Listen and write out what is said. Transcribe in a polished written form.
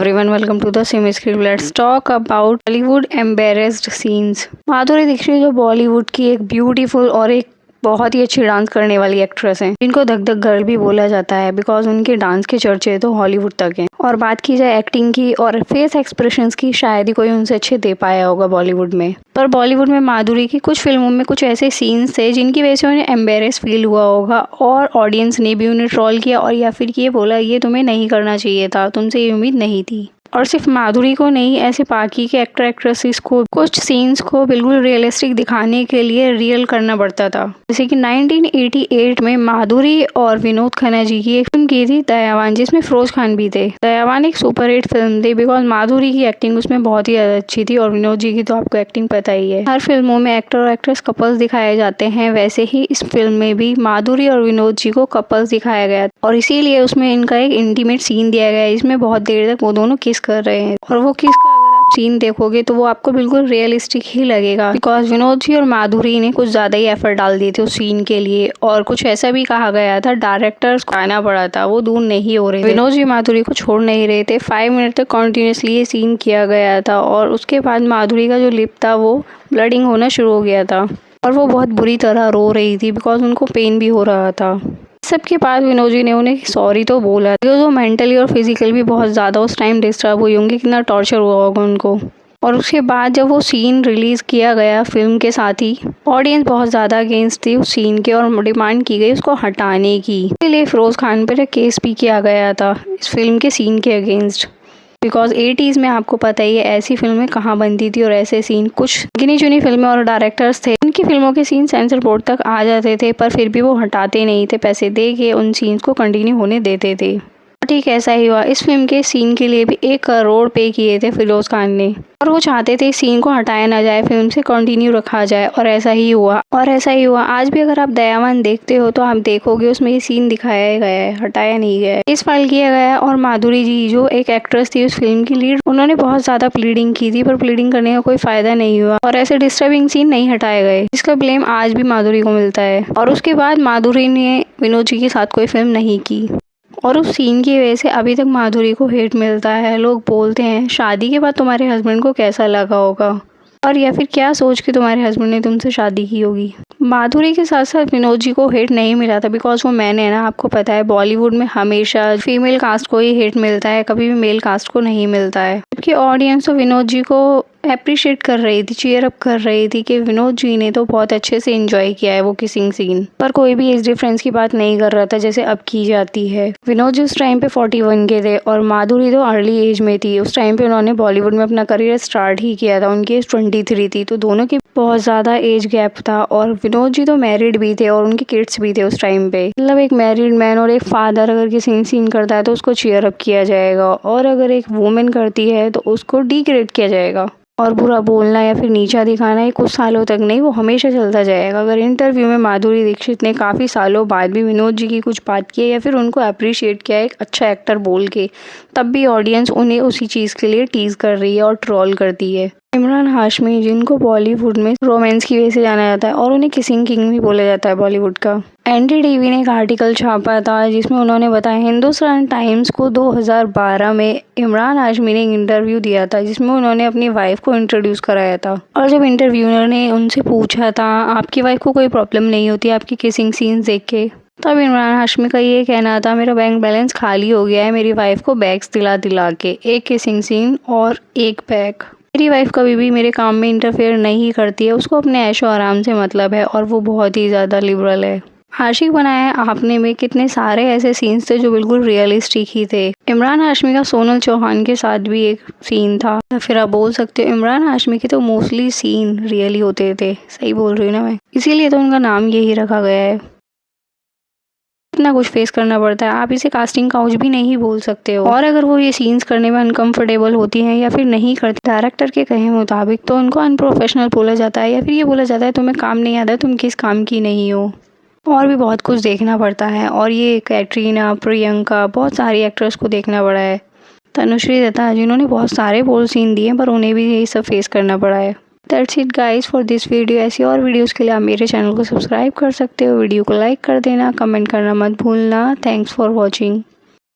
everyone, welcome to the Semi Script. Let's talk about Bollywood embarrassed scenes. Madhuri Dixit जो बॉलीवुड की एक beautiful और एक बहुत ही अच्छी डांस करने वाली एक्ट्रेस हैं, जिनको धक धक गर्ल भी बोला जाता है बिकॉज उनके डांस के चर्चे तो हॉलीवुड तक हैं। और बात की जाए एक्टिंग की और फेस एक्सप्रेशंस की, शायद ही कोई उनसे अच्छे दे पाया होगा बॉलीवुड में। पर बॉलीवुड में माधुरी की कुछ फिल्मों में कुछ ऐसे सीन्स थे जिनकी वजह से उन्हें एम्बेरस फील हुआ होगा और ऑडियंस ने भी उन्हें ट्रोल किया और या फिर ये बोला ये तुम्हें नहीं करना चाहिए था, तुमसे ये उम्मीद नहीं थी। और सिर्फ माधुरी को नहीं, ऐसे बाकी के एक्टर एक्ट्रेसेस को कुछ सीन्स को बिल्कुल रियलिस्टिक दिखाने के लिए रियल करना पड़ता था। जैसे कि 1988 में माधुरी और विनोद खन्ना जी की एक फिल्म की थी दयावान, जिसमें फिरोज खान भी थे। दयावान एक सुपरहिट फिल्म थी बिकॉज माधुरी की एक्टिंग उसमें बहुत ही ज्यादा अच्छी थी और विनोद जी की तो आपको एक्टिंग पता ही है। हर फिल्मों में एक्टर और एक्ट्रेस कपल्स दिखाए जाते हैं, वैसे ही इस फिल्म में भी माधुरी और विनोद जी को कपल्स दिखाया गया और इसीलिए उसमें इनका एक इंटीमेट सीन दिया गया है जिसमें बहुत देर तक वो दोनों किस कर रहे हैं। और वो किस का अगर आप सीन देखोगे तो वो आपको बिल्कुल रियलिस्टिक ही लगेगा बिकॉज विनोद जी और माधुरी ने कुछ ज्यादा ही एफर्ट डाल दिए थे उस सीन के लिए। और कुछ ऐसा भी कहा गया था, डायरेक्टर्स को आना पड़ा था, वो दूर नहीं हो रहे थे। विनोद जी माधुरी को छोड़ नहीं रहे थे। 5 मिनट तक कॉन्टिन्यूसली ये सीन किया गया था और उसके बाद माधुरी का जो लिप था वो ब्लडिंग होना शुरू हो गया था और वो बहुत बुरी तरह रो रही थी बिकॉज उनको पेन भी हो रहा था। सबके बाद विनोद जी ने उन्हें सॉरी तो बोला, जो मेंटली और फिजिकल भी बहुत ज़्यादा उस टाइम डिस्टर्ब हुई होंगी, कितना टॉर्चर हुआ होगा उनको। और उसके बाद जब वो सीन रिलीज़ किया गया फिल्म के साथ ही, ऑडियंस बहुत ज़्यादा अगेंस्ट थी उस सीन के और डिमांड की गई उसको हटाने की। इसलिए फिरोज खान पर केस भी किया गया था इस फिल्म के सीन के अगेंस्ट बिकॉज 80s में आपको पता ही है ऐसी फिल्में कहाँ बनती थी और ऐसे सीन कुछ गिनी चुनी फिल्में और डायरेक्टर्स थे उनकी फिल्मों के सीन सेंसर बोर्ड तक आ जाते थे, पर फिर भी वो हटाते नहीं थे, पैसे दे के उन सीन्स को कंटिन्यू होने देते थे। ठीक ऐसा ही हुआ, इस फिल्म के सीन के लिए भी 1 करोड़ पे किए थे फिरोज खान ने और वो चाहते थे सीन को हटाया ना जाए, फिल्म से कंटिन्यू रखा जाए और ऐसा ही हुआ। आज भी अगर आप दयावान देखते हो तो आप देखोगे उसमें ये सीन दिखाया गया है, हटाया नहीं गया है, इस फाइल किया गया है। और माधुरी जी जो एक एक्ट्रेस थी उस फिल्म की लीड, उन्होंने बहुत ज्यादा प्लीडिंग की थी पर प्लीडिंग करने का कोई फायदा नहीं हुआ और ऐसे डिस्टर्बिंग सीन नहीं हटाए गए, जिसका ब्लेम आज भी माधुरी को मिलता है। और उसके बाद माधुरी ने विनोद जी के साथ कोई फिल्म नहीं की और उस सीन की वजह से अभी तक माधुरी को हेट मिलता है। लोग बोलते हैं शादी के बाद तुम्हारे हस्बैंड को कैसा लगा होगा और या फिर क्या सोच के तुम्हारे हस्बैंड ने तुमसे शादी की होगी। माधुरी के साथ साथ विनोद जी को हेट नहीं मिला था बिकॉज वो मैन है ना, आपको पता है बॉलीवुड में हमेशा फीमेल कास्ट को ही हेट मिलता है, कभी भी मेल कास्ट को नहीं मिलता है। जबकि ऑडियंस तो विनोद जी को अप्रिशिएट कर रही थी, चीयर अप कर रही थी कि विनोद जी ने तो बहुत अच्छे से एंजॉय किया है वो किसिंग सीन, पर कोई भी एज डिफरेंस की बात नहीं कर रहा था जैसे अब की जाती है। विनोद जी उस टाइम पे 41 के थे और माधुरी तो अर्ली एज में थी। उस टाइम पे उन्होंने बॉलीवुड में अपना करियर स्टार्ट ही किया था, उनकी एज 23 थी, तो दोनों की बहुत ज़्यादा एज गैप था। और विनोद जी तो मैरिड भी थे और उनके किड्स भी थे उस टाइम पे। मतलब एक मैरिड मैन और एक फादर अगर किसी सीन करता है तो उसको चीयर अप किया जाएगा और अगर एक वुमेन करती है तो उसको डिग्रेड किया जाएगा। और बुरा बोलना या फिर नीचा दिखाना ये कुछ सालों तक नहीं, वो हमेशा चलता जाएगा। अगर इंटरव्यू में माधुरी दीक्षित ने काफ़ी सालों बाद भी विनोद जी की कुछ बात की है या फिर उनको अप्रिशिएट किया एक अच्छा एक्टर बोल के, तब भी ऑडियंस उन्हें उसी चीज़ के लिए टीज कर रही है और ट्रोल करती है। इमरान हाशमी, जिनको बॉलीवुड में रोमांस की वजह से जाना जाता है और उन्हें किसिंग किंग भी बोला जाता है बॉलीवुड का, एनडीटीवी ने एक आर्टिकल छापा था जिसमें उन्होंने बताया हिंदुस्तान टाइम्स को 2012 में इमरान हाशमी ने एक इंटरव्यू दिया था जिसमें उन्होंने अपनी वाइफ को इंट्रोड्यूस कराया था। और जब इंटरव्यूअर ने उनसे पूछा था आपकी वाइफ को कोई प्रॉब्लम नहीं होती आपकी किसिंग सीन्स देख के, तब इमरान हाशमी का ये कहना था मेरा बैंक बैलेंस खाली हो गया है मेरी वाइफ को बैग्स दिला के, एक किसिंग सीन और एक बैग। मेरी वाइफ कभी भी मेरे काम में इंटरफेयर नहीं करती है, उसको अपने ऐशो आराम से मतलब है और वो बहुत ही ज़्यादा लिबरल है। आशिक बनाया है आपने में कितने सारे ऐसे सीन्स थे जो बिल्कुल रियलिस्टिक ही थे। इमरान हाशमी का सोनल चौहान के साथ भी एक सीन था, या फिर आप बोल सकते हो इमरान हाशमी के तो मोस्टली सीन रियली होते थे। सही बोल रही हूँ ना मैं, इसीलिए तो उनका नाम यही रखा गया है। इतना कुछ फेस करना पड़ता है, आप इसे कास्टिंग काउच भी नहीं बोल सकते हो। और अगर वो ये सीन्स करने में अनकंफर्टेबल होती हैं या फिर नहीं करती डायरेक्टर के कहे मुताबिक, तो उनको अनप्रोफेशनल बोला जाता है या फिर ये बोला जाता है तुम्हें काम नहीं आता, तुम किस काम की नहीं हो। और भी बहुत कुछ देखना पड़ता है और ये कैटरीना, प्रियंका, बहुत सारी एक्ट्रेस को देखना पड़ा है। तनुश्री दत्ता जिन्होंने बहुत सारे बोल्ड सीन दिए पर उन्हें भी ये सब फेस करना पड़ा है। That's it guys for this video. ऐसी और वीडियोस के लिए आप मेरे चैनल को सब्सक्राइब कर सकते हो, वीडियो को लाइक कर देना, कमेंट करना मत भूलना। Thanks for watching.